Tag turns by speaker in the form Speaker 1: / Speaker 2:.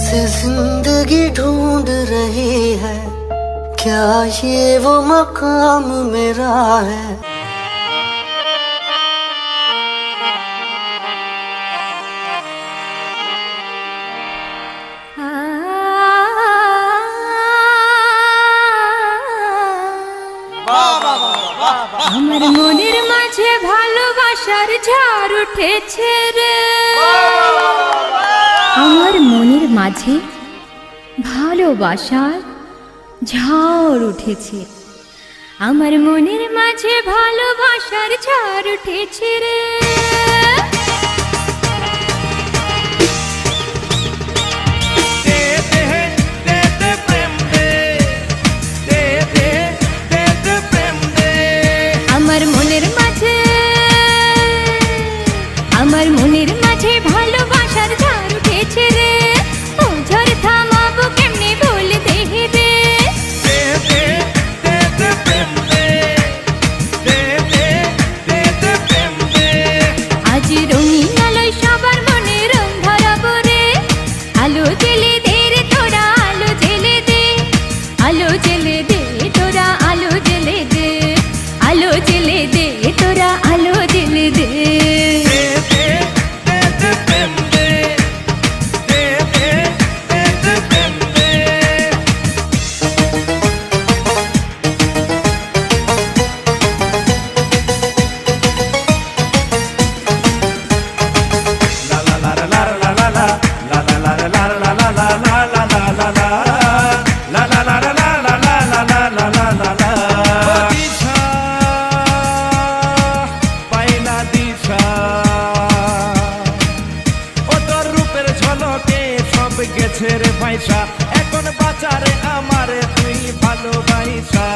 Speaker 1: से जिंदगी ढूंढ रही है, क्या ये वो मकाम मेरा है।
Speaker 2: আমার মনের মাঝে ভালোবাসার ঝড় উঠেছে রে, আমার মনের মাঝে ভালোবাসার ঝড় উঠেছে, আমার মনের মাঝে ভালোবাসার ঝড় উঠেছে রে। আমার মনের মাঝে ভালোবাসার ঝড় উঠেছে রে, ও ঝড় থামাবো কেমনে বলে দেখে দে। আজ রঙিন আলোয় সবার মনে রং ধরাবো রে, আলো জেলে দে রে তোরা, আলো জেলে দে, আলো জেলে দে তোরা, আলো জেলে দে, আলো জেলে দে তোরা, আলো জেলে দে।
Speaker 3: গেছে রে পয়সা, এখন বাঁচারে আমারে তুই ভালোবাসা।